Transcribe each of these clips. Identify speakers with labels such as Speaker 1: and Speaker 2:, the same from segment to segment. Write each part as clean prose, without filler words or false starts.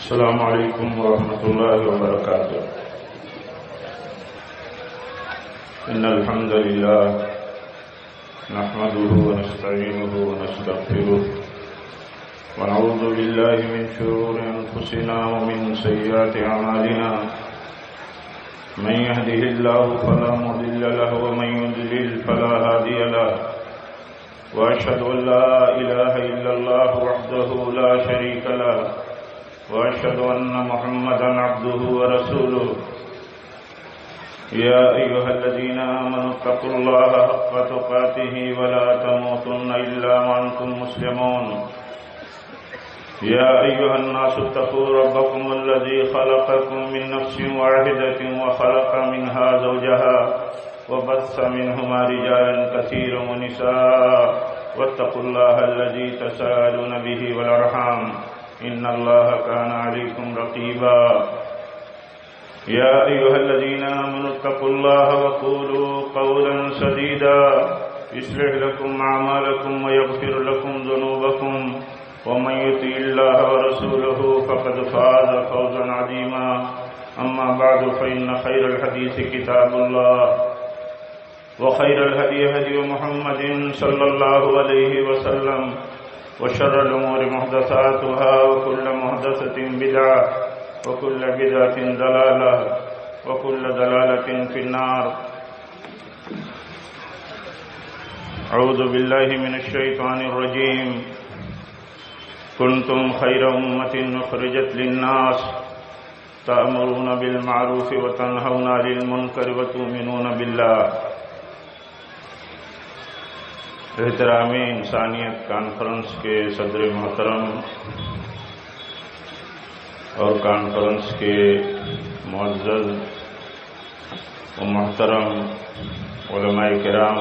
Speaker 1: السلام علیکم ورحمۃ اللہ وبرکاتہ۔ ان الحمد للہ نحمده ونستعینه ونستغفره ونعوذ باللہ من شرور انفسنا ومن سیئات اعمالنا من يهده الله فلا مضل له ومن يضلل فلا هادي له واشهد ان لا اله الا الله وحده لا شريك له واشهد ان محمدا عبده ورسوله يا ايها الذين امنوا اتقوا الله حق تقاته ولا تموتن الا وانتم مسلمون يا ايها الناس اتقوا ربكم الذي خلقكم من نفس واحدة وخلق منها زوجها وبث منهما رجالا كثيرا ونساء واتقوا الله الذي تساءلون به والارحام ان الله كان عليكم رقيبا يا ايها الذين امنوا اتقوا الله وقولوا قولا سديدا يصلح لكم اعمالكم ويغفر لكم ذنوبكم ومن يطع الله ورسوله فقد فاز فوزا عظيما اما بعد فان خير الحديث كتاب الله وخير الهدي هدي محمد صلى الله عليه وسلم وشر الأمور محدثاتها وكل محدثة بدعة وكل بدعة ضلالة وكل ضلالة في النار أعوذ بالله من الشيطان الرجيم كنتم خير أمة أخرجت للناس تأمرون بالمعروف وتنهون عن المنكر وتؤمنون بالله۔ احترامی انسانیت کانفرنس کے صدر محترم اور کانفرنس کے معزز و محترم علماء کرام،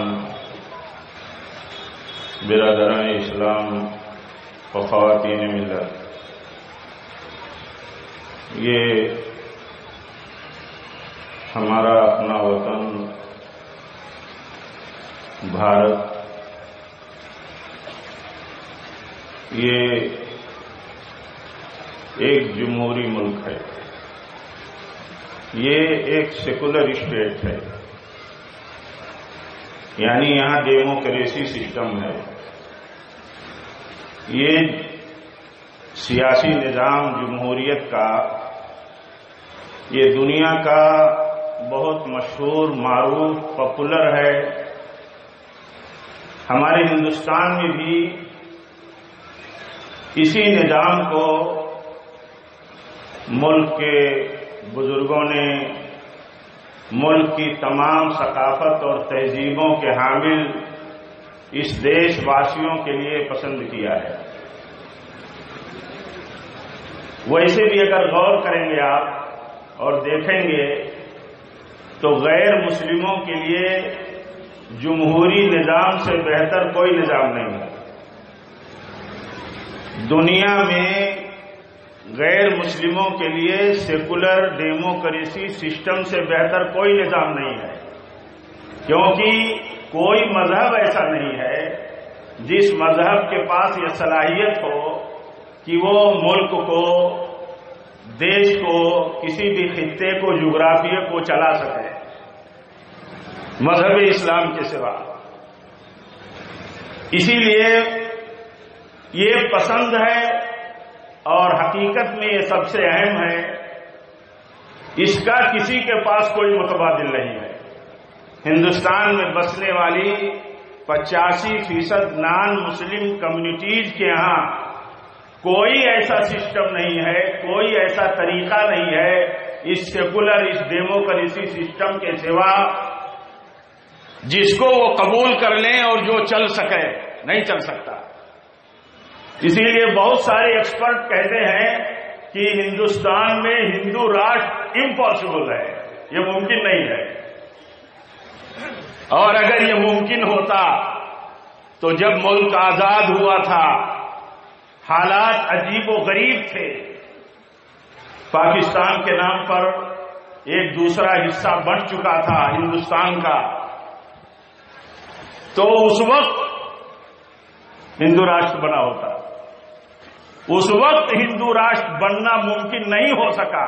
Speaker 1: برادران اسلام و خواتین ملت، یہ ہمارا اپنا وطن بھارت، یہ ایک جمہوری ملک ہے، یہ ایک سیکولر اسٹیٹ ہے، یعنی یہاں ڈیموکریسی سسٹم ہے۔ یہ سیاسی نظام جمہوریت کا یہ دنیا کا بہت مشہور، معروف، پاپولر ہے۔ ہمارے ہندوستان میں بھی اسی نظام کو ملک کے بزرگوں نے ملک کی تمام ثقافت اور تہذیبوں کے حامل اس دیش واسیوں کے لیے پسند کیا ہے۔ ویسے بھی اگر غور کریں گے آپ اور دیکھیں گے تو غیر مسلموں کے لیے جمہوری نظام سے بہتر کوئی نظام نہیں ہے۔ دنیا میں غیر مسلموں کے لیے سیکولر ڈیموکریسی سسٹم سے بہتر کوئی نظام نہیں ہے، کیونکہ کوئی مذہب ایسا نہیں ہے جس مذہب کے پاس یہ صلاحیت ہو کہ وہ ملک کو، دیش کو، کسی بھی خطے کو، جغرافیے کو چلا سکے مذہب اسلام کے سوا۔ اسی لیے یہ پسند ہے اور حقیقت میں یہ سب سے اہم ہے، اس کا کسی کے پاس کوئی متبادل نہیں ہے۔ ہندوستان میں بسنے والی 85% نان مسلم کمیونٹیز کے ہاں کوئی ایسا سسٹم نہیں ہے، کوئی ایسا طریقہ نہیں ہے اس سیکولر، اس ڈیموکریسی سسٹم کے سوا جس کو وہ قبول کر لیں اور جو چل سکے، نہیں چل سکتا۔ اسی لیے بہت سارے ایکسپرٹ کہتے ہیں کہ ہندوستان میں ہندو راشٹر امپاسبل ہے، یہ ممکن نہیں ہے۔ اور اگر یہ ممکن ہوتا تو جب ملک آزاد ہوا تھا حالات عجیب و غریب تھے، پاکستان کے نام پر ایک دوسرا حصہ بن چکا تھا ہندوستان کا، تو اس وقت ہندو راشٹر بنا ہوتا۔ اس وقت ہندو راشٹر بننا ممکن نہیں ہو سکا،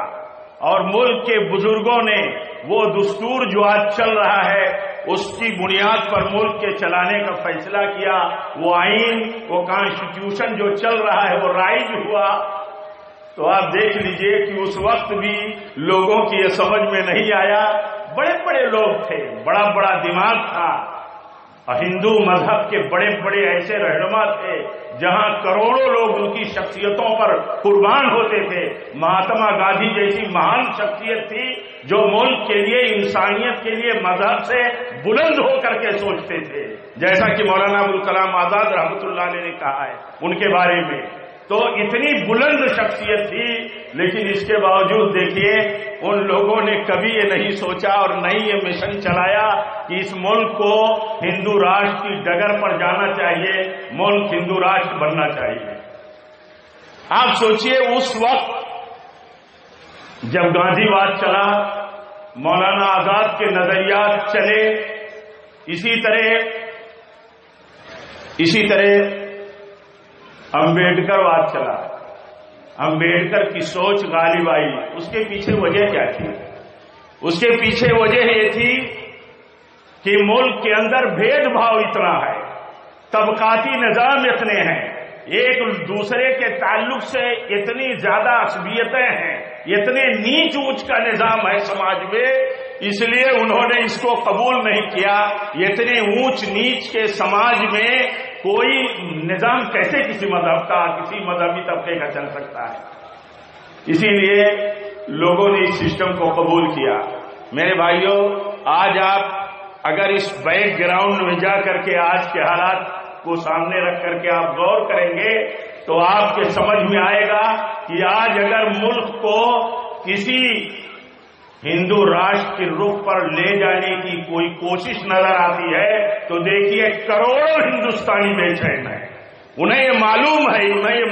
Speaker 1: اور ملک کے بزرگوں نے وہ دستور جو آج چل رہا ہے اس کی بنیاد پر ملک کے چلانے کا فیصلہ کیا۔ وہ آئین، وہ کانسٹیٹیوشن جو چل رہا ہے وہ رائج ہوا۔ تو آپ دیکھ لیجئے کہ اس وقت بھی لوگوں کی یہ سمجھ میں نہیں آیا، بڑے بڑے لوگ تھے، بڑا بڑا دماغ تھا، ہندو مذہب کے بڑے بڑے ایسے رہنما تھے جہاں کروڑوں لوگ ان کی شخصیتوں پر قربان ہوتے تھے۔ مہاتما گاندھی جیسی مہان شخصیت تھی جو ملک کے لیے، انسانیت کے لیے مذہب سے بلند ہو کر کے سوچتے تھے، جیسا کہ مولانا ابوالکلام آزاد رحمۃ اللہ علیہ نے کہا ہے ان کے بارے میں۔ تو اتنی بلند شخصیت تھی، لیکن اس کے باوجود دیکھیے ان لوگوں نے کبھی یہ نہیں سوچا اور نہیں یہ مشن چلایا کہ اس ملک کو ہندو راشٹر کی ڈگر پر جانا چاہیے، ملک ہندو راشٹر بننا چاہیے۔ آپ سوچئے اس وقت جب گاندھی واد چلا، مولانا آزاد کے نظریات چلے، اسی طرح امبیڈکر واد چلا، امبیڈکر کی سوچ غالب آئی۔ اس کے پیچھے وجہ کیا تھی؟ اس کے پیچھے وجہ یہ تھی کہ ملک کے اندر بھید بھاؤ اتنا ہے، طبقاتی نظام اتنے ہیں، ایک دوسرے کے تعلق سے اتنی زیادہ عصبیتیں ہیں، اتنے نیچ اونچ کا نظام ہے سماج میں، اس لیے انہوں نے اس کو قبول نہیں کیا۔ اتنے اونچ نیچ کے سماج میں کوئی نظام کیسے کسی مذہب کا، کسی مذہبی طبقے کا چل سکتا ہے؟ اسی لیے لوگوں نے اس سسٹم کو قبول کیا۔ میرے بھائیوں، آج آپ اگر اس بیک گراؤنڈ میں جا کر کے آج کے حالات کو سامنے رکھ کر کے آپ غور کریں گے تو آپ کے سمجھ میں آئے گا کہ آج اگر ملک کو کسی ہندو راشٹر کے رخ پر لے جانے کی کوئی کوشش نظر آتی ہے تو دیکھیے کروڑوں ہندوستانی بے چین ہیں۔ انہیں یہ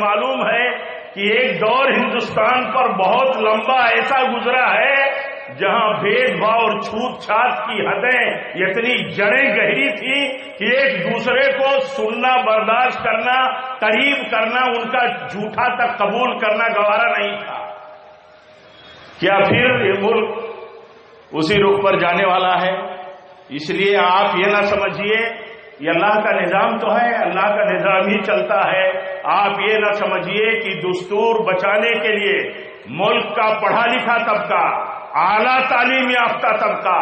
Speaker 1: معلوم ہے کہ ایک دور ہندوستان پر بہت لمبا ایسا گزرا ہے جہاں بھید بھاؤ اور چھوت چھات کی حدیں اتنی جڑیں گہری تھی کہ ایک دوسرے کو سننا، برداشت کرنا، قریب کرنا، ان کا جھوٹا تک قبول کرنا گوارا نہیں تھا۔ کیا پھر یہ ملک اسی رخ پر جانے والا ہے؟ اس لیے آپ یہ نہ سمجھیے یہ اللہ کا نظام تو ہے، اللہ کا نظام ہی چلتا ہے۔ آپ یہ نہ سمجھیے کہ دستور بچانے کے لیے ملک کا پڑھا لکھا طبقہ، اعلیٰ تعلیم یافتہ طبقہ،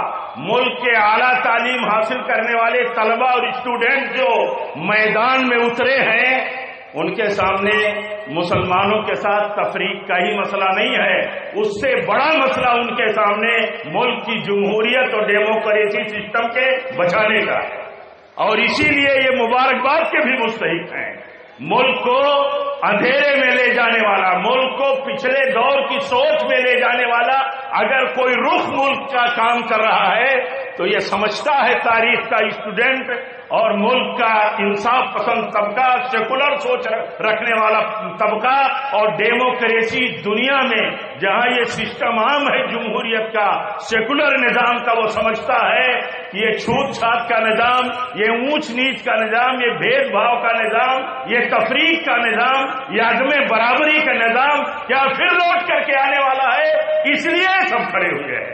Speaker 1: ملک کے اعلیٰ تعلیم حاصل کرنے والے طلبہ اور اسٹوڈنٹ جو میدان میں اترے ہیں، ان کے سامنے مسلمانوں کے ساتھ تفریق کا ہی مسئلہ نہیں ہے، اس سے بڑا مسئلہ ان کے سامنے ملک کی جمہوریت اور ڈیموکریسی سسٹم کے بچانے کا ہے۔ اور اسی لیے یہ مبارکباد کے بھی مستحق ہیں۔ ملک کو اندھیرے میں لے جانے والا، ملک کو پچھلے دور کی سوچ میں لے جانے والا اگر کوئی رخ ملک کا کام کر رہا ہے تو یہ سمجھتا ہے تاریخ کا اسٹوڈنٹ اور ملک کا انصاف پسند طبقہ، سیکولر سوچ رکھنے والا طبقہ اور ڈیموکریسی دنیا میں جہاں یہ سسٹم عام ہے جمہوریت کا، سیکولر نظام کا، وہ سمجھتا ہے کہ یہ چھوت چھات کا نظام، یہ اونچ نیچ کا نظام، یہ بھید بھاؤ کا نظام، یہ تفریق کا نظام، یہ عدم برابری کا نظام کیا پھر لوٹ کر کے آنے والا ہے؟ اس لیے سب کھڑے ہوئے ہیں،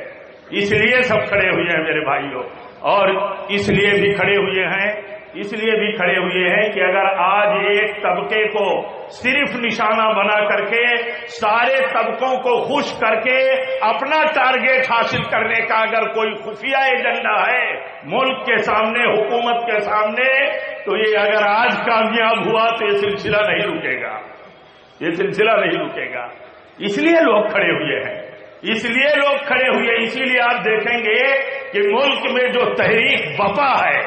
Speaker 1: اس لیے سب کھڑے ہوئے ہیں میرے بھائیوں، اور اس لیے بھی کھڑے ہوئے ہیں کہ اگر آج ایک طبقے کو صرف نشانہ بنا کر کے سارے طبقوں کو خوش کر کے اپنا ٹارگیٹ حاصل کرنے کا اگر کوئی خفیہ ایجنڈا ہے ملک کے سامنے، حکومت کے سامنے، تو یہ اگر آج کامیاب ہوا تو یہ سلسلہ نہیں رکے گا، اس لیے لوگ کھڑے ہوئے ہیں، اسی لیے آپ دیکھیں گے کہ ملک میں جو تحریک بپا ہے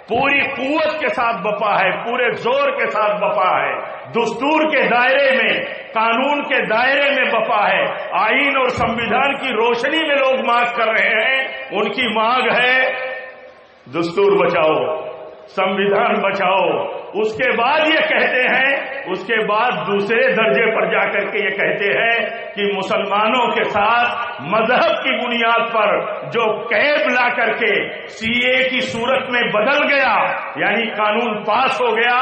Speaker 1: پوری قوت کے ساتھ بپا ہے، پورے زور کے ساتھ بپا ہے، دستور کے دائرے میں، قانون کے دائرے میں بپا ہے، آئین اور سمویدھان کی روشنی میں لوگ مانگ کر رہے ہیں، ان کی مانگ ہے دستور بچاؤ، سمویدھان بچاؤ، اس کے بعد یہ کہتے ہیں اس کے بعد دوسرے درجے پر جا کر کے یہ کہتے ہیں کہ مسلمانوں کے ساتھ مذہب کی بنیاد پر جو قید لا کر کے سی اے کی صورت میں بدل گیا، یعنی قانون پاس ہو گیا،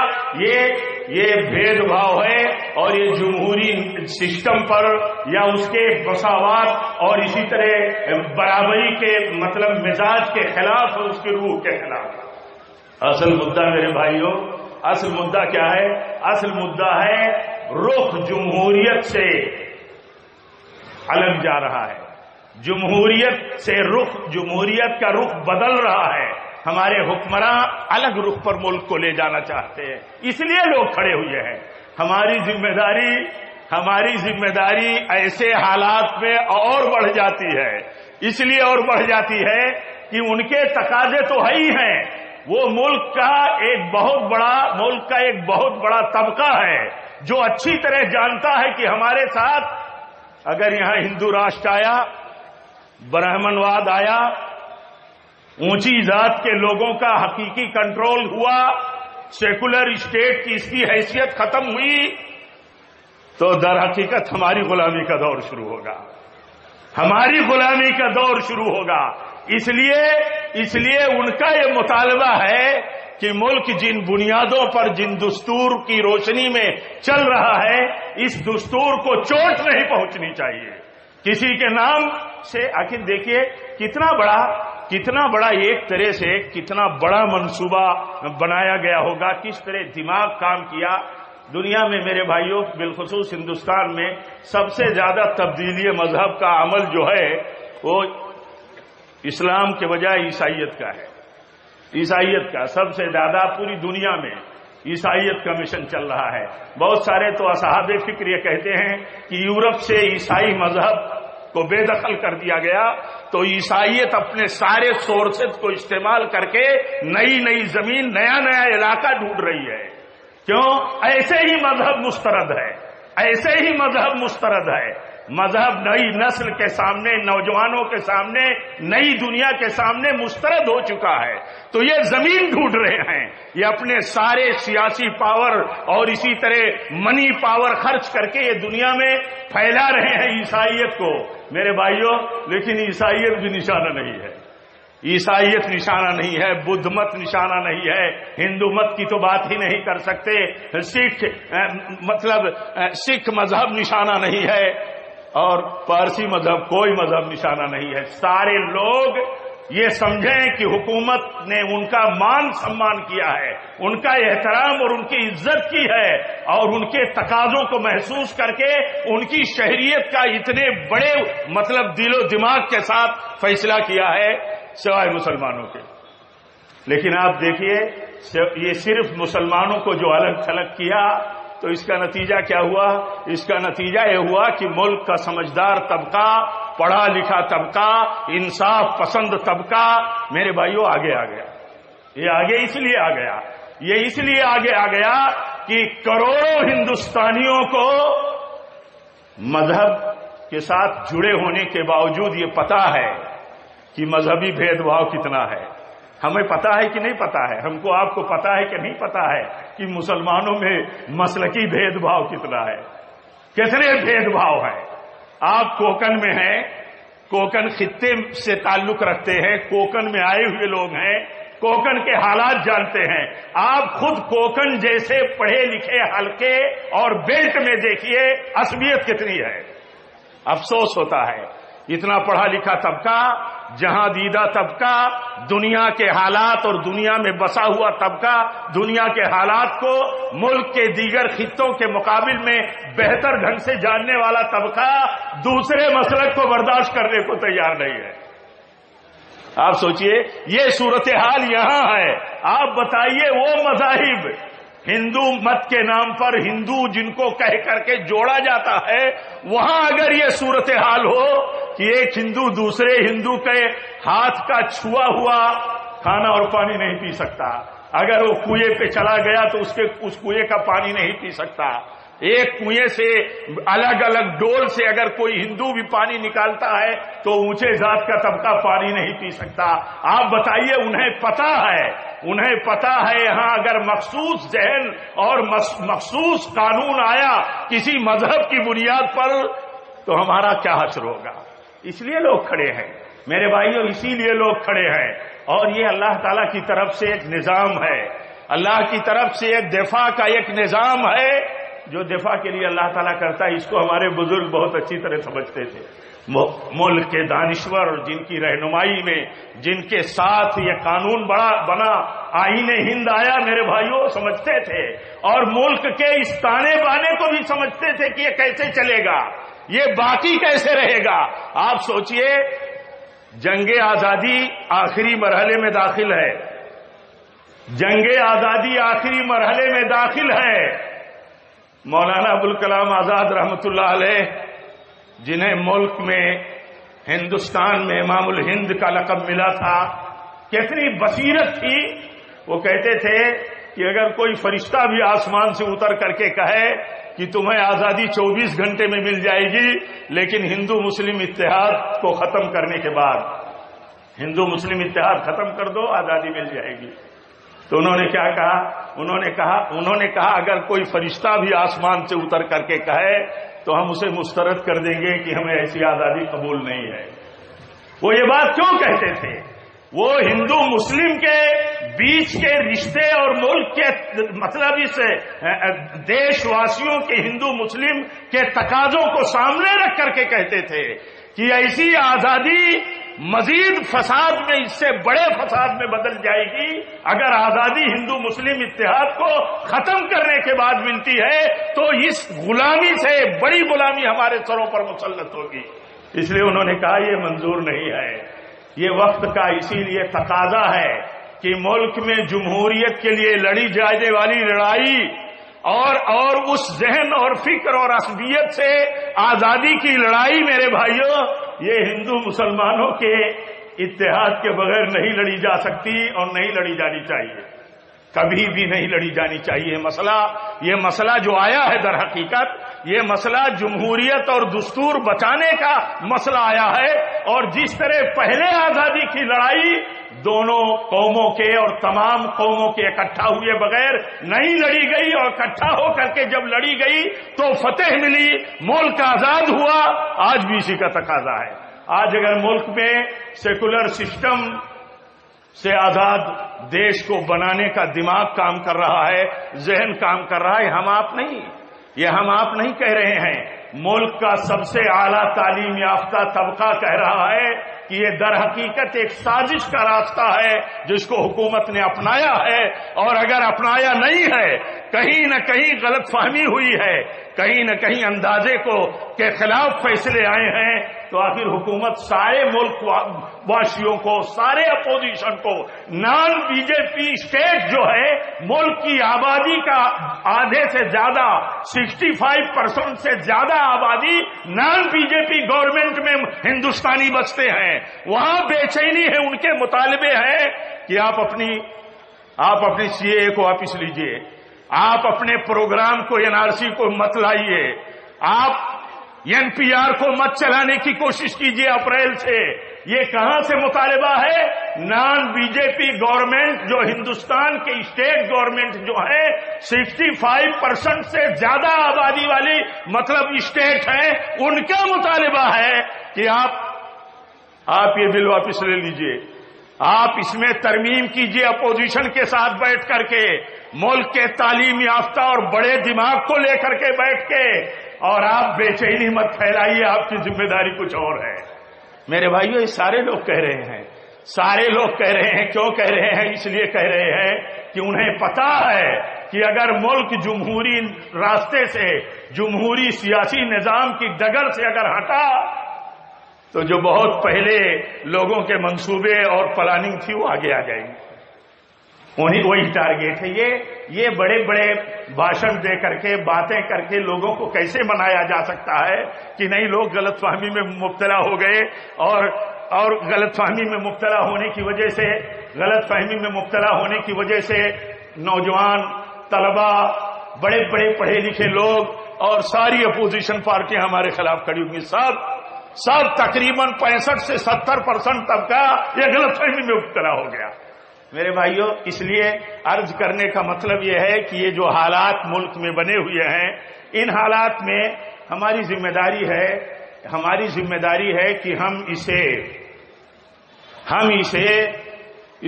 Speaker 1: یہ بھید بھاؤ ہے اور یہ جمہوری سسٹم پر یا اس کے مساوات اور اسی طرح برابری کے مطلب مزاج کے خلاف اور اس کی روح کے خلاف۔ اصل مدعا میرے بھائیوں، اصل مدعا کیا ہے؟ اصل مدعا ہے رخ جمہوریت سے الگ جا رہا ہے، جمہوریت سے جمہوریت کا رخ بدل رہا ہے، ہمارے حکمراں الگ رخ پر ملک کو لے جانا چاہتے ہیں، اس لیے لوگ کھڑے ہوئے ہیں۔ ہماری ذمہ داری ایسے حالات میں اور بڑھ جاتی ہے، اس لیے اور بڑھ جاتی ہے کہ ان کے تقاضے تو ہے ہی ہیں، وہ ملک کا ایک بہت بڑا طبقہ ہے جو اچھی طرح جانتا ہے کہ ہمارے ساتھ اگر یہاں ہندو راشٹر آیا، برہمن واد آیا، اونچی ذات کے لوگوں کا حقیقی کنٹرول ہوا، سیکولر اسٹیٹ کی اس کی حیثیت ختم ہوئی، تو در حقیقت ہماری غلامی کا دور شروع ہوگا، ہماری غلامی کا دور شروع ہوگا۔ اس لیے ان کا یہ مطالبہ ہے کہ ملک جن بنیادوں پر جن دستور کی روشنی میں چل رہا ہے، اس دستور کو چوٹ نہیں پہنچنی چاہیے کسی کے نام سے۔ آخر دیکھیے کتنا بڑا ایک طرح سے کتنا بڑا منصوبہ بنایا گیا ہوگا، کس طرح دماغ کام کیا۔ دنیا میں میرے بھائیوں، بالخصوص ہندوستان میں سب سے زیادہ تبدیلی مذہب کا عمل جو ہے وہ اسلام کے بجائے عیسائیت کا ہے۔ عیسائیت کا سب سے زیادہ پوری دنیا میں عیسائیت کا مشن چل رہا ہے۔ بہت سارے تو اصحاب فکر یہ کہتے ہیں کہ یورپ سے عیسائی مذہب کو بے دخل کر دیا گیا تو عیسائیت اپنے سارے سورسز کو استعمال کر کے نئی زمین، نیا علاقہ ڈھونڈ رہی ہے۔ کیوں؟ ایسے ہی مذہب مسترد ہے۔ مذہب نئی نسل کے سامنے، نوجوانوں کے سامنے، نئی دنیا کے سامنے مسترد ہو چکا ہے، تو یہ زمین ڈھونڈ رہے ہیں، یہ اپنے سارے سیاسی پاور اور اسی طرح منی پاور خرچ کر کے یہ دنیا میں پھیلا رہے ہیں عیسائیت کو۔ میرے بھائیوں، لیکن عیسائیت بھی نشانہ نہیں ہے، عیسائیت نشانہ نہیں ہے، بدھ مت نشانہ نہیں ہے، ہندو مت کی تو بات ہی نہیں کر سکتے، سکھ مذہب نشانہ نہیں ہے، اور پارسی مذہب کوئی مذہب نشانہ نہیں ہے۔ سارے لوگ یہ سمجھیں کہ حکومت نے ان کا مان سمان کیا ہے، ان کا احترام اور ان کی عزت کی ہے، اور ان کے تقاضوں کو محسوس کر کے ان کی شہریت کا اتنے بڑے دل و دماغ کے ساتھ فیصلہ کیا ہے، سوائے مسلمانوں کے۔ لیکن آپ دیکھیے، یہ صرف مسلمانوں کو جو الگ تھلگ کیا، تو اس کا نتیجہ کیا ہوا؟ اس کا نتیجہ یہ ہوا کہ ملک کا سمجھدار طبقہ، پڑھا لکھا طبقہ، انصاف پسند طبقہ میرے بھائیوں آگے آ گیا۔ یہ اس لیے آگے آ گیا کہ کروڑوں ہندوستانیوں کو مذہب کے ساتھ جڑے ہونے کے باوجود یہ پتا ہے کہ مذہبی بھید بھاؤ کتنا ہے۔ ہمیں پتا ہے کہ نہیں پتا ہے؟ ہم کو، آپ کو پتا ہے کہ نہیں پتا ہے کہ مسلمانوں میں مسلکی بھید بھاؤ کتنا ہے، کتنے بھید بھاؤ ہیں؟ آپ کوکن میں ہیں، کوکن خطے سے تعلق رکھتے ہیں، کوکن میں آئے ہوئے لوگ ہیں، کوکن کے حالات جانتے ہیں۔ آپ خود کوکن جیسے پڑھے لکھے حلقے اور بیلٹ میں دیکھیے عصبیت کتنی ہے۔ افسوس ہوتا ہے اتنا پڑھا لکھا طبقہ، جہاں دیدہ طبقہ، دنیا کے حالات اور دنیا میں بسا ہوا طبقہ دنیا کے حالات کو ملک کے دیگر خطوں کے مقابل میں بہتر ڈھنگ سے جاننے والا طبقہ دوسرے مسلک کو برداشت کرنے کو تیار نہیں ہے۔ آپ سوچئے، یہ صورتحال یہاں ہے۔ آپ بتائیے، وہ مذاہب ہندو مت کے نام پر ہندو جن کو کہہ کر کے جوڑا جاتا ہے، وہاں اگر یہ صورتحال ہو کہ ایک ہندو دوسرے ہندو کے ہاتھ کا چھوا ہوا کھانا اور پانی نہیں پی سکتا، اگر وہ کنویں پہ چلا گیا تو اس کنویں کا پانی نہیں پی سکتا، ایک کنویں سے الگ الگ ڈول سے اگر کوئی ہندو بھی پانی نکالتا ہے تو اونچے ذات کا طبقہ پانی نہیں پی سکتا. آپ بتائیے، انہیں پتا ہے یہاں اگر مخصوص ذہن اور مخصوص قانون آیا کسی مذہب کی بنیاد پر تو ہمارا کیا حشر ہوگا. اس لیے لوگ کھڑے ہیں میرے بھائیوں، اسی لیے لوگ کھڑے ہیں. اور یہ اللہ تعالیٰ کی طرف سے ایک نظام ہے، اللہ کی طرف سے ایک دفاع کا ایک نظام ہے. جو دفاع کے لیے اللہ تعالیٰ کرتا ہے اس کو ہمارے بزرگ بہت اچھی طرح سمجھتے تھے. ملک کے دانشور جن کی رہنمائی میں، جن کے ساتھ یہ قانون بنا، آئین ہند آیا، میرے بھائیوں سمجھتے تھے. اور ملک کے اس تانے بانے کو بھی سمجھتے تھے کہ یہ کیسے چلے گا، یہ باقی کیسے رہے گا. آپ سوچئے، جنگ آزادی آخری مرحلے میں داخل ہے، جنگ آزادی آخری مرحلے میں داخل ہے. مولانا ابوالکلام آزاد رحمۃ اللہ علیہ، جنہیں ملک میں ہندوستان میں امام الہند کا لقب ملا تھا، کتنی بصیرت تھی. وہ کہتے تھے کہ اگر کوئی فرشتہ بھی آسمان سے اتر کر کے کہے کہ تمہیں آزادی 24 گھنٹے میں مل جائے گی، لیکن ہندو مسلم اتحاد کو ختم کرنے کے بعد، ہندو مسلم اتحاد ختم کر دو، آزادی مل جائے گی. تو انہوں نے کیا کہا؟ انہوں نے کہا اگر کوئی فرشتہ بھی آسمان سے اتر کر کے کہے تو ہم اسے مسترد کر دیں گے کہ ہمیں ایسی آزادی قبول نہیں ہے. وہ یہ بات کیوں کہتے تھے؟ وہ ہندو مسلم کے بیچ کے رشتے اور ملک کے مطلب اس دیش واسیوں کے ہندو مسلم کے تقاضوں کو سامنے رکھ کر کے کہتے تھے کہ ایسی آزادی مزید فساد میں، اس سے بڑے فساد میں بدل جائے گی اگر آزادی ہندو مسلم اتحاد کو ختم کرنے کے بعد ملتی ہے تو اس غلامی سے بڑی غلامی ہمارے سروں پر مسلط ہوگی. اس لیے انہوں نے کہا یہ منظور نہیں ہے. یہ وقت کا اسی لیے تقاضا ہے کہ ملک میں جمہوریت کے لیے لڑی جانے والی لڑائی اور اس ذہن اور فکر اور عصبیت سے آزادی کی لڑائی، میرے بھائیوں، یہ ہندو مسلمانوں کے اتحاد کے بغیر نہیں لڑی جا سکتی اور نہیں لڑی جانی چاہیے، کبھی بھی نہیں لڑی جانی چاہیے. یہ مسئلہ جو آیا ہے، در حقیقت یہ مسئلہ جمہوریت اور دستور بچانے کا مسئلہ آیا ہے. اور جس طرح پہلے آزادی کی لڑائی دونوں قوموں کے اور تمام قوموں کے اکٹھا ہوئے بغیر نہیں لڑی گئی، اور اکٹھا ہو کر کے جب لڑی گئی تو فتح ملی، ملک آزاد ہوا. آج بھی اسی کا تقاضا ہے. آج اگر ملک میں سیکولر سسٹم سے آزاد دیش کو بنانے کا دماغ کام کر رہا ہے، ذہن کام کر رہا ہے، ہم آپ نہیں کہہ رہے ہیں. ملک کا سب سے اعلیٰ تعلیم یافتہ طبقہ کہہ رہا ہے کہ یہ در حقیقت ایک سازش کا راستہ ہے جس کو حکومت نے اپنایا ہے. اور اگر اپنایا نہیں ہے، کہیں نہ کہیں غلط فہمی ہوئی ہے، کہیں نہ کہیں اندازے کے خلاف فیصلے آئے ہیں، تو آخر حکومت سارے ملک واسیوں کو، سارے اپوزیشن کو، نان بی جے پی اسٹیٹ جو ہے، ملک کی آبادی کا آدھے سے زیادہ 65% سے زیادہ آبادی naan B J P government میں ہندوستانی بستے ہیں. وہاں بے چینی ہے، ان کے مطالبے ہیں کہ آپ اپنی سی اے کو واپس لیجئے، آپ اپنے پروگرام کو NRC کو مت لائیے، آپ NPR کو مت چلانے کی کوشش کیجئے اپریل سے. یہ کہاں سے مطالبہ ہے؟ Naan B J P government جو ہندوستان کے اسٹیٹ گورنمنٹ جو ہے 65% سے زیادہ آبادی والی مطلب اسٹیٹ ہیں، ان کا مطالبہ ہے کہ آپ یہ بل واپس لے لیجئے، آپ اس میں ترمیم کیجئے اپوزیشن کے ساتھ بیٹھ کر کے، ملک کے تعلیم یافتہ اور بڑے دماغ کو لے کر کے بیٹھ کے، اور آپ بے چینی مت پھیلائیے، آپ کی ذمہ داری کچھ اور ہے. میرے بھائیو، یہ سارے لوگ کہہ رہے ہیں، کیوں کہہ رہے ہیں؟ اس لیے کہہ رہے ہیں کہ انہیں پتا ہے کہ اگر ملک جمہوری راستے سے، جمہوری سیاسی نظام کی ڈگر سے اگر ہٹا تو جو بہت پہلے لوگوں کے منصوبے اور پلاننگ تھی وہ آگے آ جائے گی. وہی ٹارگیٹ ہے. یہ بڑے بڑے بھاشن دے کر کے، باتیں کر کے لوگوں کو کیسے منایا جا سکتا ہے کہ نہیں لوگ غلط فہمی میں مبتلا ہو گئے، اور غلط فہمی میں مبتلا ہونے کی وجہ سے نوجوان طلباء، بڑے بڑے پڑھے لکھے لوگ اور ساری اپوزیشن پارٹیاں ہمارے خلاف کھڑی ہوں گی. سب تقریباً 65 سے 70% طبقہ یہ غلط فہمی میں مبتلا ہو گیا. میرے بھائیوں، اس لیے عرض کرنے کا مطلب یہ ہے کہ یہ جو حالات ملک میں بنے ہوئے ہیں، ان حالات میں ہماری ذمہ داری ہے کہ ہم اسے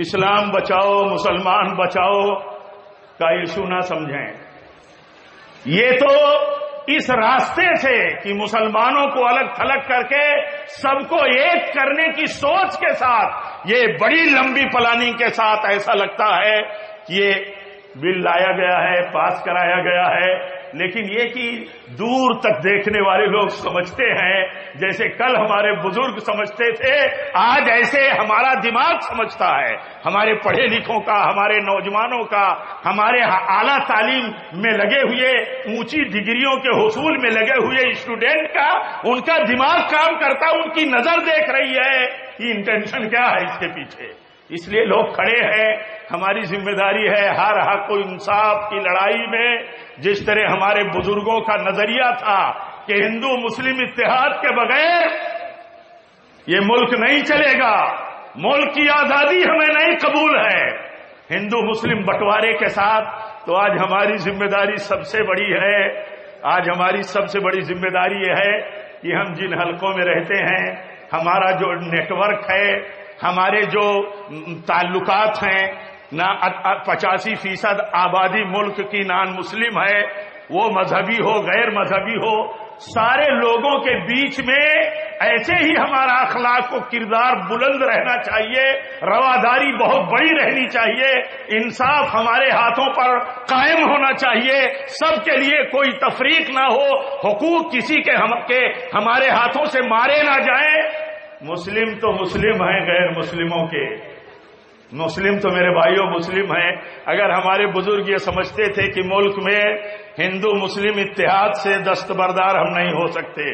Speaker 1: اسلام بچاؤ مسلمان بچاؤ کا ایشو نہ سمجھیں. یہ تو اس راستے سے کہ مسلمانوں کو الگ تھلگ کر کے سب کو ایک کرنے کی سوچ کے ساتھ، یہ بڑی لمبی پلاننگ کے ساتھ ایسا لگتا ہے کہ یہ بل لایا گیا ہے، پاس کرایا گیا ہے. لیکن یہ کہ دور تک دیکھنے والے لوگ سمجھتے ہیں، جیسے کل ہمارے بزرگ سمجھتے تھے، آج ایسے ہمارا دماغ سمجھتا ہے. ہمارے پڑھے لکھوں کا، ہمارے نوجوانوں کا، ہمارے اعلیٰ تعلیم میں لگے ہوئے، اونچی ڈگریوں کے حصول میں لگے ہوئے اسٹوڈنٹ کا، ان کا دماغ کام کرتا، ان کی نظر دیکھ رہی ہے کہ انٹینشن کیا ہے اس کے پیچھے. اس لیے لوگ کھڑے ہیں. ہماری ذمہ داری ہے ہر حق و انصاف کی لڑائی میں، جس طرح ہمارے بزرگوں کا نظریہ تھا کہ ہندو مسلم اتحاد کے بغیر یہ ملک نہیں چلے گا، ملک کی آزادی ہمیں نہیں قبول ہے، ہندو مسلم بٹوارے کے ساتھ. تو آج ہماری ذمہ داری سب سے بڑی ہے. آج ہماری سب سے بڑی ذمہ داری یہ ہے کہ ہم جن حلقوں میں رہتے ہیں، ہمارا جو نیٹ ورک ہے، ہمارے جو تعلقات ہیں، 85% آبادی ملک کی نان مسلم ہے، وہ مذہبی ہو غیر مذہبی ہو، سارے لوگوں کے بیچ میں ایسے ہی ہمارا اخلاق و کردار بلند رہنا چاہیے، رواداری بہت بڑی رہنی چاہیے، انصاف ہمارے ہاتھوں پر قائم ہونا چاہیے، سب کے لیے کوئی تفریق نہ ہو، حقوق کسی کے ہمارے ہاتھوں سے مارے نہ جائیں. مسلم تو مسلم ہیں غیر مسلموں کے، مسلم تو میرے بھائیوں مسلم ہیں. اگر ہمارے بزرگ یہ سمجھتے تھے کہ ملک میں ہندو مسلم اتحاد سے دستبردار ہم نہیں ہو سکتے،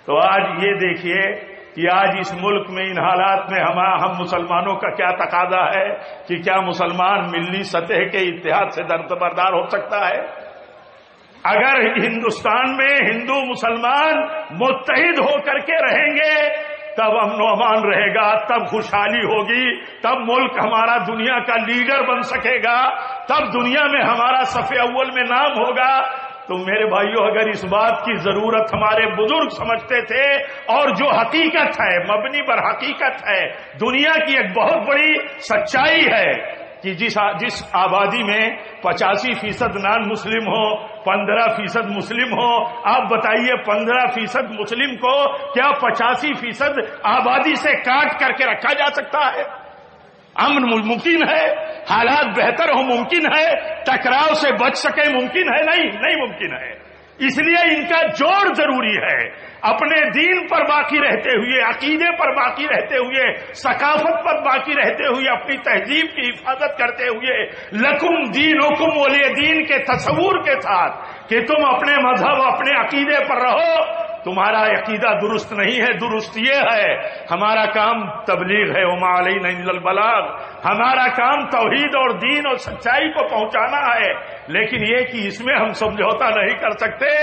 Speaker 1: تو آج یہ دیکھیے کہ آج اس ملک میں ان حالات میں ہم مسلمانوں کا کیا تقاضا ہے کہ کیا مسلمان ملی سطح کے اتحاد سے دستبردار ہو سکتا ہے؟ اگر ہندوستان میں ہندو مسلمان متحد ہو کر کے رہیں گے تب امن و امان رہے گا، تب خوشحالی ہوگی، تب ملک ہمارا دنیا کا لیڈر بن سکے گا، تب دنیا میں ہمارا صف اول میں نام ہوگا. تو میرے بھائیوں، اگر اس بات کی ضرورت ہمارے بزرگ سمجھتے تھے، اور جو حقیقت ہے، مبنی پر حقیقت ہے، دنیا کی ایک بہت بڑی سچائی ہے کہ جس آبادی میں 85% نان مسلم ہو، 15% مسلم ہو، آپ بتائیے 15% مسلم کو کیا 85% آبادی سے کاٹ کر کے رکھا جا سکتا ہے؟ امن ممکن ہے؟ حالات بہتر ہو ممکن ہے؟ ٹکراؤ سے بچ سکے ممکن ہے؟ نہیں ممکن ہے. اس لیے ان کا جوڑ ضروری ہے. اپنے دین پر باقی رہتے ہوئے، عقیدے پر باقی رہتے ہوئے، ثقافت پر باقی رہتے ہوئے، اپنی تہذیب کی حفاظت کرتے ہوئے، لکم دینکم ولی دین کے تصور کے ساتھ کہ تم اپنے مذہب اپنے عقیدے پر رہو. تمہارا عقیدہ درست نہیں ہے، درست یہ ہے ہمارا کام تبلیغ ہے، وما علینا الا البلاغ. ہمارا کام توحید اور دین اور سچائی کو پہنچانا ہے. لیکن یہ کہ اس میں ہم سمجھوتا نہیں کر سکتے.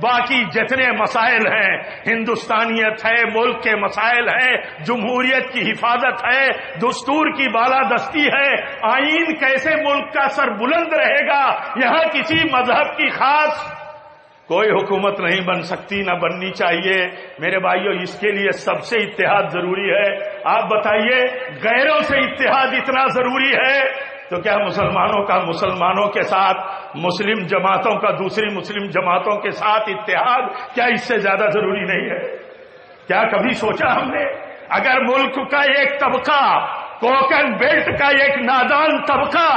Speaker 1: باقی جتنے مسائل ہیں، ہندوستانیت ہے، ملک کے مسائل ہیں، جمہوریت کی حفاظت ہے، دستور کی بالادستی ہے، آئین کیسے ملک کا سر بلند رہے گا، یہاں کسی مذہب کی خاص کوئی حکومت نہیں بن سکتی، نہ بننی چاہیے. میرے بھائیوں، اس کے لیے سب سے اتحاد ضروری ہے. آپ بتائیے، غیروں سے اتحاد اتنا ضروری ہے تو کیا مسلمانوں کے ساتھ مسلم جماعتوں کا دوسری مسلم جماعتوں کے ساتھ اتحاد کیا اس سے زیادہ ضروری نہیں ہے؟ کیا کبھی سوچا ہم نے؟ اگر ملک کا ایک طبقہ، کوکن بیلٹ کا ایک نادان طبقہ،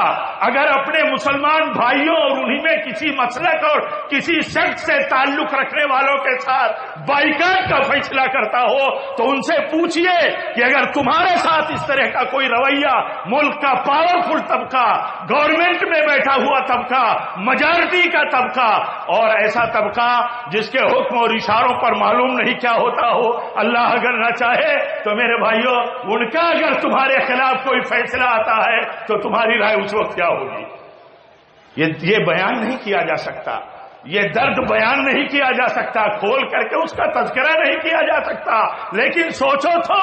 Speaker 1: اگر اپنے مسلمان بھائیوں اور انہی میں کسی مسلک اور کسی سیکٹ سے تعلق رکھنے والوں کے ساتھ بائیکاٹ کا فیصلہ کرتا ہو تو ان سے پوچھئے کہ اگر تمہارے ساتھ اس طرح کا کوئی رویہ، ملک کا پاورفل طبقہ، گورنمنٹ میں بیٹھا ہوا طبقہ، میجارٹی کا طبقہ، اور ایسا طبقہ جس کے حکم اور اشاروں پر معلوم نہیں کیا ہوتا ہو، اللہ اگر نہ چاہے تو میرے بھائیوں، ان کا اگر تمہارے خلاف کوئی فیصلہ آتا ہے تو تمہاری رائے اس وقت کیا ہوگی؟ یہ بیان نہیں کیا جا سکتا. یہ درد بیان نہیں کیا جا سکتا، کھول کر کے اس کا تذکرہ نہیں کیا جا سکتا، لیکن سوچو تو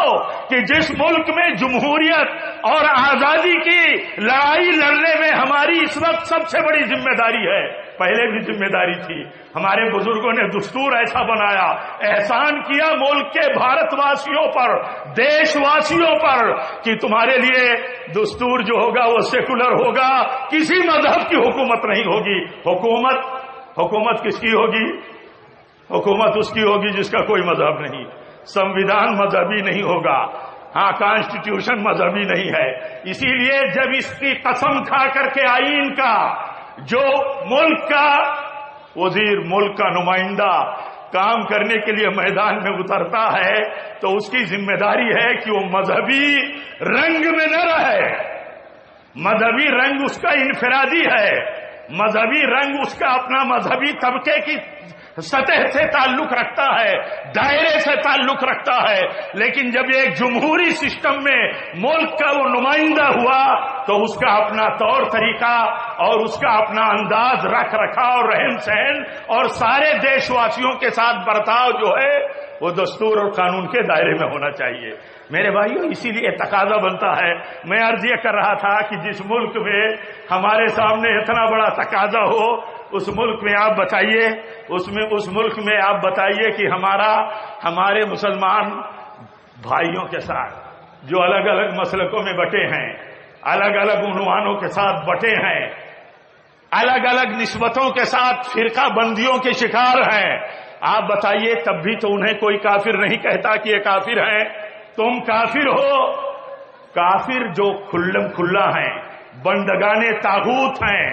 Speaker 1: کہ جس ملک میں جمہوریت اور آزادی کی لڑائی لڑنے میں ہماری اس وقت سب سے بڑی ذمہ داری ہے، پہلے بھی ذمہ داری تھی، ہمارے بزرگوں نے دستور ایسا بنایا، احسان کیا ملک کے بھارت واسیوں پر، دیش واسیوں پر، کہ تمہارے لیے دستور جو ہوگا وہ سیکولر ہوگا، کسی مذہب کی حکومت نہیں ہوگی۔ حکومت کس کی ہوگی؟ حکومت اس کی ہوگی جس کا کوئی مذہب نہیں، سنویدھان مذہبی نہیں ہوگا، ہاں کانسٹیٹیوشن مذہبی نہیں ہے۔ اسی لیے جب اس کی قسم کھا کر کے آئین کا جو ملک کا وزیر، ملک کا نمائندہ کام کرنے کے لیے میدان میں اترتا ہے تو اس کی ذمہ داری ہے کہ وہ مذہبی رنگ میں نہ رہے، مذہبی رنگ اس کا انفرادی ہے، مذہبی رنگ اس کا اپنا مذہبی طبقے کی سطح سے تعلق رکھتا ہے، دائرے سے تعلق رکھتا ہے، لیکن جب ایک جمہوری سسٹم میں ملک کا وہ نمائندہ ہوا تو اس کا اپنا طور طریقہ اور اس کا اپنا انداز رکھ رکھاؤ، رہن سہن اور سارے دیش واسیوں کے ساتھ برتاؤ جو ہے وہ دستور اور قانون کے دائرے میں ہونا چاہیے۔ میرے بھائیو، اسی لیے تقاضا بنتا ہے، میں عرض یہ کر رہا تھا کہ جس ملک میں ہمارے سامنے اتنا بڑا تقاضا ہو، اس ملک میں آپ بتائیے، اس ملک میں آپ بتائیے کہ ہمارے مسلمان بھائیوں کے ساتھ جو الگ الگ مسلکوں میں بٹے ہیں، الگ الگ عنوانوں کے ساتھ بٹے ہیں، الگ الگ نسبتوں کے ساتھ فرقہ بندیوں کے شکار ہیں، آپ بتائیے تب بھی تو انہیں کوئی کافر نہیں کہتا کہ یہ کافر ہیں۔ تم کافر ہو، کافر جو کھلم کھلا ہیں، بندگان طاغوت ہیں،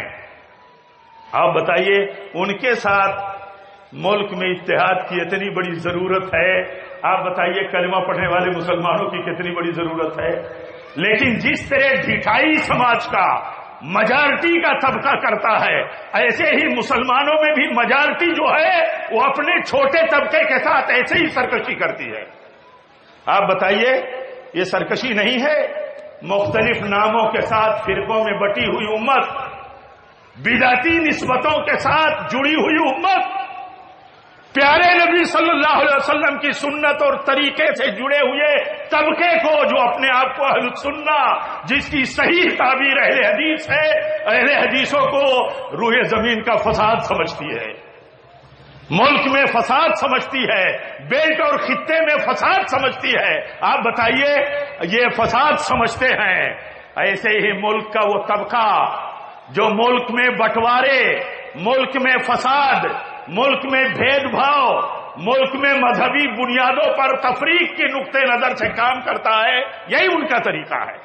Speaker 1: آپ بتائیے ان کے ساتھ ملک میں اتحاد کی اتنی بڑی ضرورت ہے، آپ بتائیے کلمہ پڑھنے والے مسلمانوں کی کتنی بڑی ضرورت ہے۔ لیکن جس طرح ڈھٹائی سماج کا میجارٹی کا طبقہ کرتا ہے، ایسے ہی مسلمانوں میں بھی میجارٹی جو ہے وہ اپنے چھوٹے طبقے کے ساتھ ایسے ہی سرکشی کرتی ہے۔ آپ بتائیے یہ سرکشی نہیں ہے؟ مختلف ناموں کے ساتھ فرقوں میں بٹی ہوئی امت، بدعتی نسبتوں کے ساتھ جڑی ہوئی امت، پیارے نبی صلی اللہ علیہ وسلم کی سنت اور طریقے سے جڑے ہوئے طبقے کو جو اپنے آپ کو اہل سنہ، جس کی صحیح تعبیر اہل حدیث ہے، اہل حدیثوں کو روئے زمین کا فساد سمجھتی ہے، ملک میں فساد سمجھتی ہے، بیلٹ اور خطے میں فساد سمجھتی ہے۔ آپ بتائیے یہ فساد سمجھتے ہیں، ایسے ہی ملک کا وہ طبقہ جو ملک میں بٹوارے، ملک میں فساد، ملک میں بھید بھاؤ، ملک میں مذہبی بنیادوں پر تفریق کے نقطہ نظر سے کام کرتا ہے، یہی ان کا طریقہ ہے۔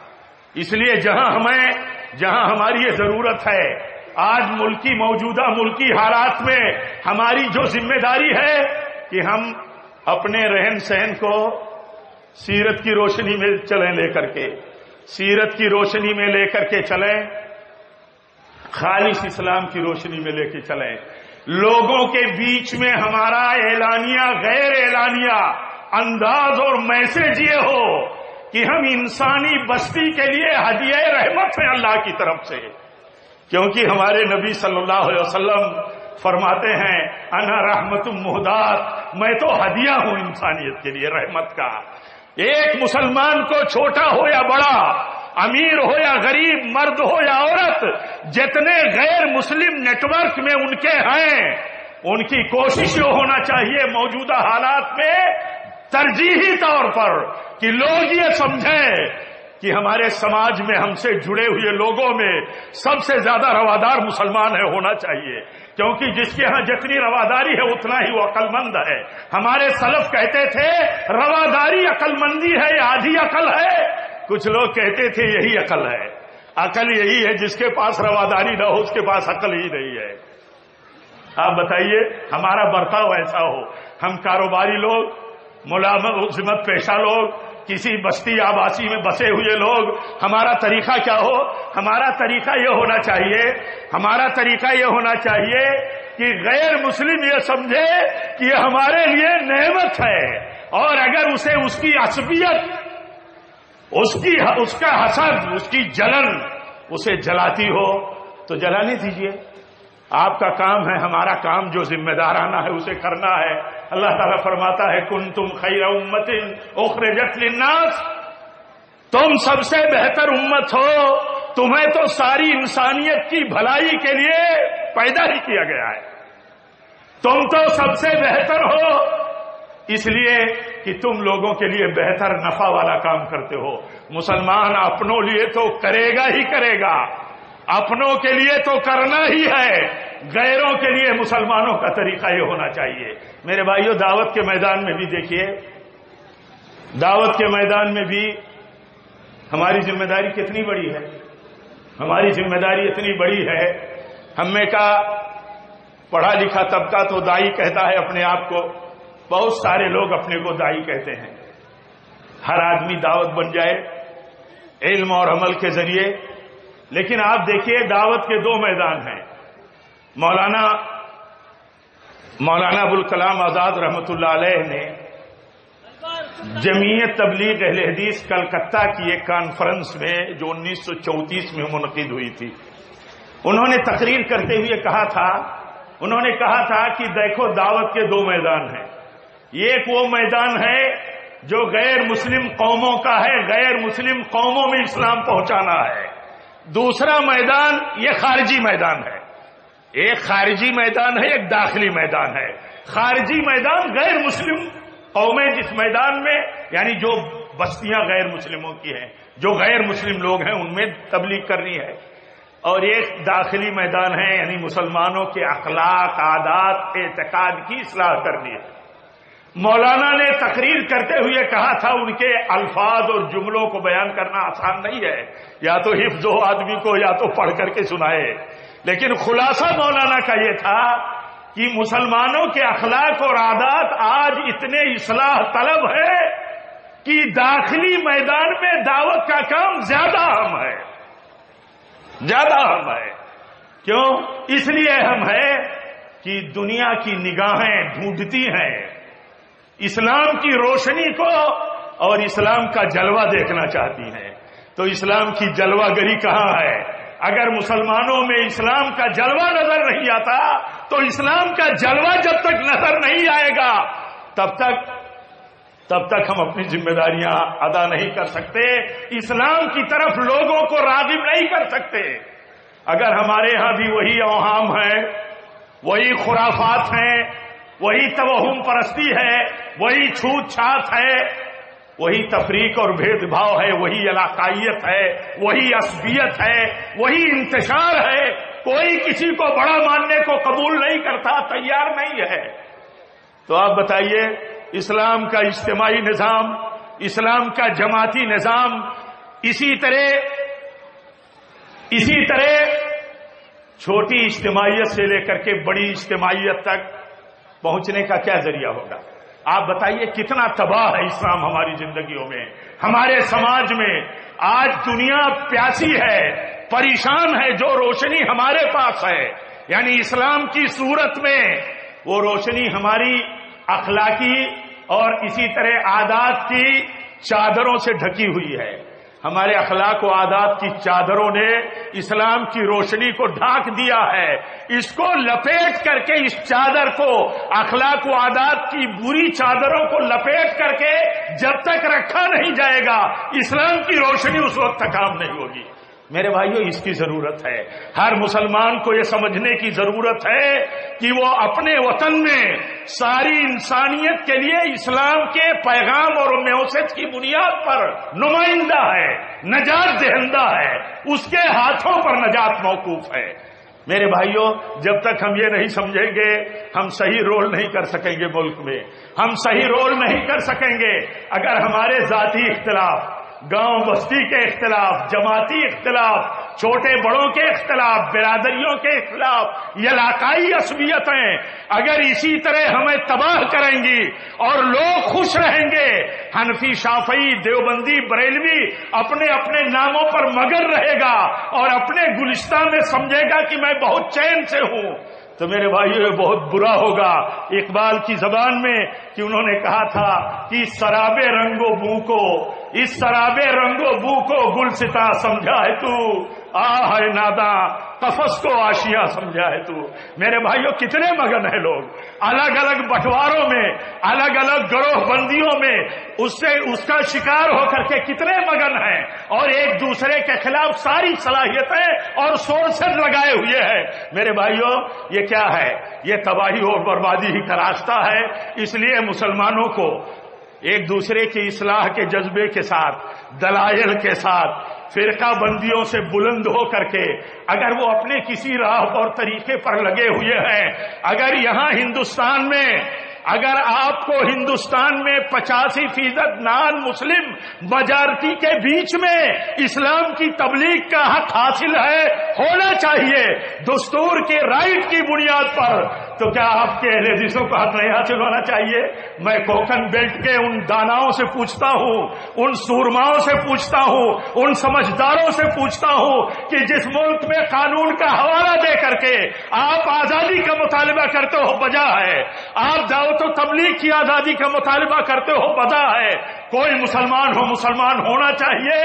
Speaker 1: اس لیے جہاں ہماری یہ ضرورت ہے، آج موجودہ ملکی حالات میں ہماری جو ذمہ داری ہے کہ ہم اپنے رہن سہن کو سیرت کی روشنی میں چلیں، لے کر کے سیرت کی روشنی میں لے کر کے چلیں، خالص اسلام کی روشنی میں لے کے چلیں، لوگوں کے بیچ میں ہمارا اعلانیہ غیر اعلانیہ انداز اور میسج یہ ہو کہ ہم انسانی بستی کے لیے ہدیہ رحمت ہیں اللہ کی طرف سے، کیونکہ ہمارے نبی صلی اللہ علیہ وسلم فرماتے ہیں انا رحمت مہدات، میں تو ہدیہ ہوں انسانیت کے لیے رحمت کا۔ ایک مسلمان کو چھوٹا ہو یا بڑا، امیر ہو یا غریب، مرد ہو یا عورت، جتنے غیر مسلم نیٹ ورک میں ان کے ہیں، ان کی کوشش یہ ہونا چاہیے موجودہ حالات میں ترجیحی طور پر کہ لوگ یہ سمجھیں کہ ہمارے سماج میں ہم سے جڑے ہوئے لوگوں میں سب سے زیادہ روادار مسلمان ہے ہونا چاہیے، کیونکہ جس کے ہاں جتنی رواداری ہے اتنا ہی وہ عقل مند ہے۔ ہمارے سلف کہتے تھے رواداری عقل مندی ہے، آدھی عقل ہے، کچھ لوگ کہتے تھے یہی عقل ہے۔ عقل یہی ہے جس کے پاس رواداری نہ ہو اس کے پاس عقل ہی نہیں ہے۔ آپ بتائیے ہمارا برتاؤ ایسا ہو، ہم کاروباری لوگ، ملازمت پیشہ لوگ، کسی بستی آباسی میں بسے ہوئے لوگ، ہمارا طریقہ کیا ہو؟ ہمارا طریقہ یہ ہونا چاہیے کہ غیر مسلم یہ سمجھے کہ یہ ہمارے لیے نعمت ہے، اور اگر اسے اس کی عصبیت، اس کا حسد، اس کی جلن اسے جلاتی ہو تو جلانے دیجیے۔ آپ کا کام ہے، ہمارا کام جو ذمہ دارانہ ہے اسے کرنا ہے۔ اللہ تعالیٰ فرماتا ہے کنتم خیر امت اخرجت للناس، تم سب سے بہتر امت ہو، تمہیں تو ساری انسانیت کی بھلائی کے لیے پیدا ہی کیا گیا ہے، تم تو سب سے بہتر ہو اس لیے کہ تم لوگوں کے لیے بہتر نفع والا کام کرتے ہو۔ مسلمان اپنوں لیے تو کرے گا ہی کرے گا، اپنوں کے لیے تو کرنا ہی ہے، غیروں کے لیے مسلمانوں کا طریقہ یہ ہونا چاہیے۔ میرے بھائیو، دعوت کے میدان میں بھی دیکھیے، دعوت کے میدان میں بھی ہماری ذمہ داری کتنی بڑی ہے، ہماری ذمہ داری اتنی بڑی ہے۔ ہم میں کا پڑھا لکھا طبقہ تو دائی کہتا ہے اپنے آپ کو، بہت سارے لوگ اپنے کو دائی کہتے ہیں۔ ہر آدمی دعوت بن جائے علم اور عمل کے ذریعے، لیکن آپ دیکھیے دعوت کے دو میدان ہیں۔ مولانا ابوالکلام آزاد رحمۃ اللہ علیہ نے جمعیت تبلیغ اہل حدیث کلکتہ کی ایک کانفرنس میں جو 1934 میں منعقد ہوئی تھی، انہوں نے تقریر کرتے ہوئے کہا تھا کہ دیکھو دعوت کے دو میدان ہیں، ایک وہ میدان ہے جو غیر مسلم قوموں کا ہے، غیر مسلم قوموں میں اسلام پہنچانا ہے، دوسرا میدان یہ خارجی میدان ہے، ایک خارجی میدان ہے ایک داخلی میدان ہے۔ خارجی میدان غیر مسلم قومیں جس میدان میں، یعنی جو بستیاں غیر مسلموں کی ہیں، جو غیر مسلم لوگ ہیں ان میں تبلیغ کرنی ہے، اور ایک داخلی میدان ہے یعنی مسلمانوں کے اخلاق عادات اعتقاد کی اصلاح کرنی ہے۔ مولانا نے تقریر کرتے ہوئے کہا تھا ان کے الفاظ اور جملوں کو بیان کرنا آسان نہیں ہے، یا تو حفظ ہو آدمی کو یا تو پڑھ کر کے سنائے، لیکن خلاصہ مولانا کا یہ تھا کہ مسلمانوں کے اخلاق اور عادات آج اتنے اصلاح طلب ہے کہ داخلی میدان میں دعوت کا کام زیادہ اہم ہے، زیادہ اہم ہے۔ کیوں؟ اس لیے اہم ہے کہ دنیا کی نگاہیں ڈھونڈتی ہیں اسلام کی روشنی کو اور اسلام کا جلوہ دیکھنا چاہتی ہیں، تو اسلام کی جلوہ گری کہاں ہے؟ اگر مسلمانوں میں اسلام کا جلوہ نظر نہیں آتا تو اسلام کا جلوہ جب تک نظر نہیں آئے گا تب تک ہم اپنی ذمہ داریاں ادا نہیں کر سکتے، اسلام کی طرف لوگوں کو راغب نہیں کر سکتے۔ اگر ہمارے ہاں بھی وہی اوہام ہیں، وہی خرافات ہیں، وہی توہم پرستی ہے، وہی چھوت چھات ہے، وہی تفریق اور بھید بھاؤ ہے، وہی علاقائیت ہے، وہی عصبیت ہے، وہی انتشار ہے، کوئی کسی کو بڑا ماننے کو قبول نہیں کرتا، تیار نہیں ہے، تو آپ بتائیے اسلام کا اجتماعی نظام، اسلام کا جماعتی نظام اسی طرح چھوٹی اجتماعیت سے لے کر کے بڑی اجتماعیت تک پہنچنے کا کیا ذریعہ ہوگا؟ آپ بتائیے کتنا تباہ ہے اسلام ہماری زندگیوں میں، ہمارے سماج میں۔ آج دنیا پیاسی ہے، پریشان ہے، جو روشنی ہمارے پاس ہے یعنی اسلام کی صورت میں، وہ روشنی ہماری اخلاقی اور اسی طرح عادات کی چادروں سے ڈھکی ہوئی ہے۔ ہمارے اخلاق و عادات کی چادروں نے اسلام کی روشنی کو ڈھانک دیا ہے، اس کو لپیٹ کر کے، اس چادر کو، اخلاق و عادات کی بری چادروں کو لپیٹ کر کے جب تک رکھا نہیں جائے گا اسلام کی روشنی اس وقت تک کام نہیں ہوگی۔ میرے بھائیو، اس کی ضرورت ہے، ہر مسلمان کو یہ سمجھنے کی ضرورت ہے کہ وہ اپنے وطن میں ساری انسانیت کے لیے اسلام کے پیغام اور موعظت کی بنیاد پر نمائندہ ہے، نجات دہندہ ہے، اس کے ہاتھوں پر نجات موقوف ہے۔ میرے بھائیو، جب تک ہم یہ نہیں سمجھیں گے ہم صحیح رول نہیں کر سکیں گے، ملک میں ہم صحیح رول نہیں کر سکیں گے۔ اگر ہمارے ذاتی اختلاف، گاؤں بستی کے اختلاف، جماعتی اختلاف، چھوٹے بڑوں کے اختلاف، برادریوں کے اختلاف، یہ علاقائی عصبیتیں اگر اسی طرح ہمیں تباہ کریں گی اور لوگ خوش رہیں گے، حنفی، شافعی، دیوبندی، بریلوی اپنے اپنے ناموں پر مگر رہے گا اور اپنے گلستان میں سمجھے گا کہ میں بہت چین سے ہوں، تو میرے بھائیو یہ بہت برا ہوگا۔ اقبال کی زبان میں کہ انہوں نے کہا تھا کہ اس سرابے رنگ و بو کو، اس سرابے رنگ و بو کو گلستاں سمجھا ہے تو، آہ ناداں
Speaker 2: قفس کو آشیاں سمجھا ہے تو۔ میرے بھائیوں کتنے مگن ہیں لوگ، الگ الگ بٹواروں میں، الگ الگ گروہ بندیوں میں اس کا شکار ہو کر کے کتنے مگن ہیں، اور ایک دوسرے کے خلاف ساری صلاحیتیں اور سورسز لگائے ہوئے ہیں۔ میرے بھائیوں یہ کیا ہے؟ یہ تباہی اور بربادی ہی کا راستہ ہے۔ اس لیے مسلمانوں کو ایک دوسرے کی اصلاح کے جذبے کے ساتھ، دلائل کے ساتھ، فرقہ بندیوں سے بلند ہو کر کے اگر وہ اپنے کسی راہ اور طریقے پر لگے ہوئے ہیں، اگر یہاں ہندوستان میں اگر آپ کو ہندوستان میں 85% نان مسلم میجارٹی کے بیچ میں اسلام کی تبلیغ کا حق حاصل ہے، ہونا چاہیے دستور کے رائٹ کی بنیاد پر، تو کیا آپ کے اہل حدیثوں کو حق نہیں حاصل ہونا چاہیے؟ میں کوکن بیلٹ کے ان داناؤں سے پوچھتا ہوں، ان سورماؤں سے پوچھتا ہوں، ان سمجھداروں سے پوچھتا ہوں کہ جس ملک میں قانون کا حوالہ دے کر کے آپ آزادی کا مطالبہ کرتے ہو بجا ہے، آپ دعوت و تبلیغ کی آزادی کا مطالبہ کرتے ہو بجا ہے، کوئی مسلمان ہو مسلمان ہونا چاہیے،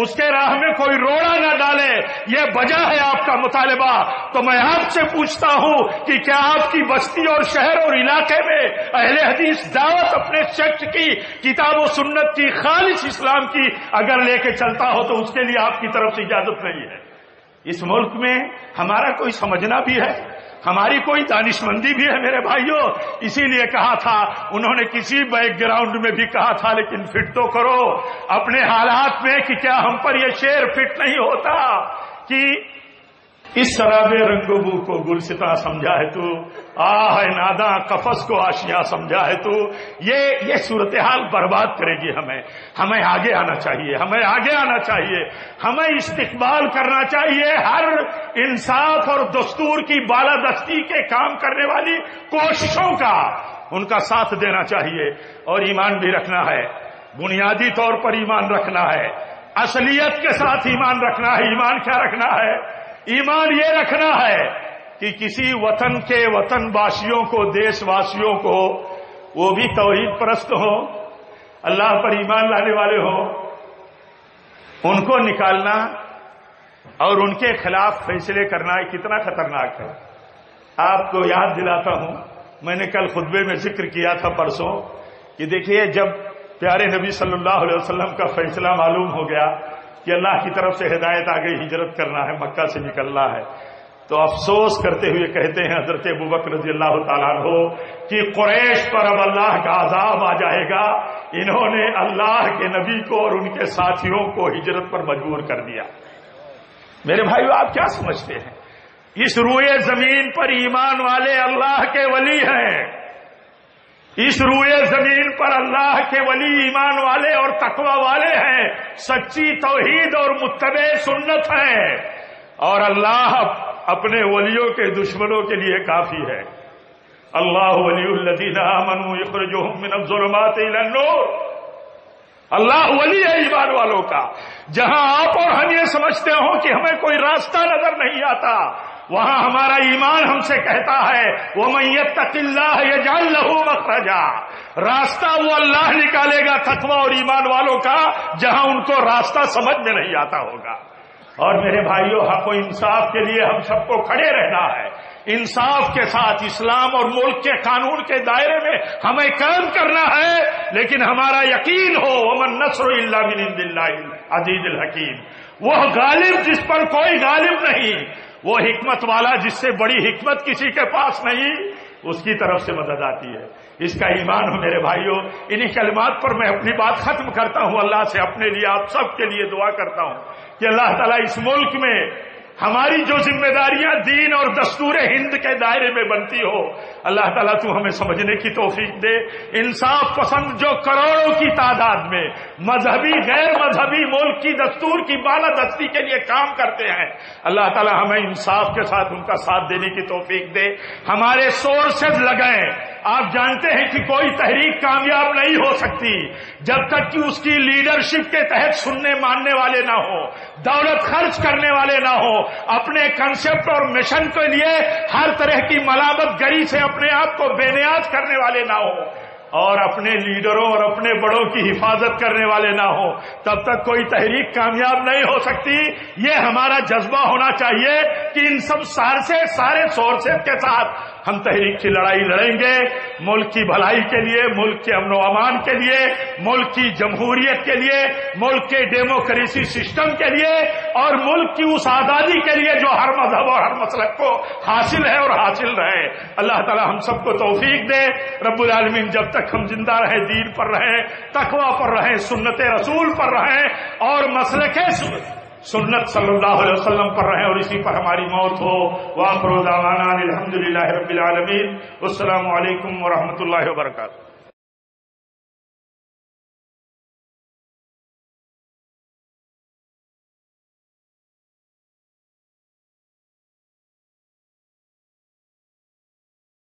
Speaker 2: اس کے راہ میں کوئی روڑا نہ ڈالے، یہ بجا ہے آپ کا مطالبہ، تو میں آپ سے پوچھتا ہوں کہ کیا آپ کی بستی اور شہر اور علاقے میں اہل حدیث دعوت اپنے شخص کی کتاب و سنت کی خالص اسلام کی اگر لے کے چلتا ہو تو اس کے لیے آپ کی طرف سے اجازت نہیں ہے؟ اس ملک میں ہمارا کوئی سمجھنا بھی ہے، ہماری کوئی دانشمندی بھی ہے میرے بھائیوں۔ اسی لیے کہا تھا، انہوں نے کسی بیک گراؤنڈ میں بھی کہا تھا، لیکن فٹ تو کرو اپنے حالات میں کہ کیا ہم پر یہ شعر فٹ نہیں ہوتا کہ اس شراب رنگ و بو کو گلستاں سمجھا ہے تو، آہ ناداں قفس کو آشیاں سمجھا ہے تو۔ یہ صورتحال برباد کرے گی ہمیں آگے آنا چاہیے، ہمیں آگے آنا چاہیے، ہمیں استقبال کرنا چاہیے ہر انصاف اور دستور کی بالادستی کے کام کرنے والی کوششوں کا، ان کا ساتھ دینا چاہیے، اور ایمان بھی رکھنا ہے، بنیادی طور پر ایمان رکھنا ہے، اصلیت کے ساتھ ایمان رکھنا ہے۔ ایمان کیا رکھنا ہے؟ ایمان یہ رکھنا ہے کہ کسی وطن کے وطن واسیوں کو، دیش واسیوں کو، وہ بھی توحید پرست ہوں، اللہ پر ایمان لانے والے ہوں، ان کو نکالنا اور ان کے خلاف فیصلے کرنا کتنا خطرناک ہے۔ آپ کو یاد دلاتا ہوں، میں نے کل خطبے میں ذکر کیا تھا پرسوں کہ دیکھیے جب پیارے نبی صلی اللہ علیہ وسلم کا فیصلہ معلوم ہو گیا کہ اللہ کی طرف سے ہدایت آ گئی، ہجرت کرنا ہے، مکہ سے نکلنا ہے، تو افسوس کرتے ہوئے کہتے ہیں حضرت ابوبکر رضی اللہ تعالیٰ عنہ کہ قریش پر اب اللہ کا عذاب آ جائے گا، انہوں نے اللہ کے نبی کو اور ان کے ساتھیوں کو ہجرت پر مجبور کر دیا۔ میرے بھائیو آپ کیا سمجھتے ہیں؟ اس روئے زمین پر ایمان والے اللہ کے ولی ہیں، اس روئے زمین پر اللہ کے ولی ایمان والے اور تقوی والے ہیں، سچی توحید اور متبع سنت ہیں، اور اللہ اپنے ولیوں کے دشمنوں کے لیے کافی ہے۔ اللہ ولی الذین آمنوا یخرجهم من الظلمات الی النور، اللہ ولی ہے ایمان والوں کا۔ جہاں آپ اور ہم یہ سمجھتے ہوں کہ ہمیں کوئی راستہ نظر نہیں آتا، وہاں ہمارا ایمان ہم سے کہتا ہے وَمَن يَتَّقِ اللَّهَ يَجْعَل لَّهُ مَخْرَجًا، راستہ وہ اللہ نکالے گا تقویٰ اور ایمان والوں کا جہاں ان کو راستہ سمجھ میں نہیں آتا ہوگا۔ اور میرے بھائیوں حق و انصاف کے لیے ہم سب کو کھڑے رہنا ہے، انصاف کے ساتھ اسلام اور ملک کے قانون کے دائرے میں ہمیں کام کرنا ہے، لیکن ہمارا یقین ہو وَمَن نَّصْرُ إِلَّا مِنْ عِندِ اللَّهِ الْعَزِيزِ الْحَكِيمِ، وہ غالب جس پر کوئی غالب نہیں، وہ حکمت والا جس سے بڑی حکمت کسی کے پاس نہیں، اس کی طرف سے مدد آتی ہے۔ اس کا ایمان ہو میرے بھائیوں۔ انہی کلمات پر میں اپنی بات ختم کرتا ہوں، اللہ سے اپنے لیے آپ سب کے لیے دعا کرتا ہوں کہ اللہ تعالیٰ اس ملک میں ہماری جو ذمہ داریاں دین اور دستور ہند کے دائرے میں بنتی ہو، اللہ تعالیٰ تو ہمیں سمجھنے کی توفیق دے۔ انصاف پسند جو کروڑوں کی تعداد میں مذہبی غیر مذہبی ملک کی دستور کی بالادستی کے لیے کام کرتے ہیں، اللہ تعالیٰ ہمیں انصاف کے ساتھ ان کا ساتھ دینے کی توفیق دے۔ ہمارے سورسز لگائیں۔ آپ جانتے ہیں کہ کوئی تحریک کامیاب نہیں ہو سکتی جب تک کہ اس کی لیڈرشپ کے تحت سننے ماننے والے نہ ہو، دولت خرچ کرنے والے نہ ہو، اپنے کنسپٹ اور مشن کے لیے ہر طرح کی ملامت گری سے اپنے آپ کو بے نیاز کرنے والے نہ ہو، اور اپنے لیڈروں اور اپنے بڑوں کی حفاظت کرنے والے نہ ہوں تب تک کوئی تحریک کامیاب نہیں ہو سکتی. یہ ہمارا جذبہ ہونا چاہیے کہ ان سب سارے سورسز کے ساتھ ہم تحریک کی لڑائی لڑیں گے، ملک کی بھلائی کے لیے، ملک کے امن و امان کے لیے، ملک کی جمہوریت کے لیے، ملک کے ڈیموکریسی سسٹم کے لیے، اور ملک کی اس آزادی کے لیے جو ہر مذہب اور ہر مسلک کو حاصل ہے اور حاصل رہے. اللہ تعالی ہم سب کو توفیق دے. رب العالمین جب تک ہم زندہ رہیں دین پر رہیں، تقوی پر رہیں، سنت رسول پر رہیں اور مسلک سنت صلی اللہ علیہ وسلم پر رہیں اور اسی پر ہماری موت ہو. وآخر دعوانا الحمدللہ رب العالمین. والسلام علیکم ورحمۃ اللہ وبرکاتہ.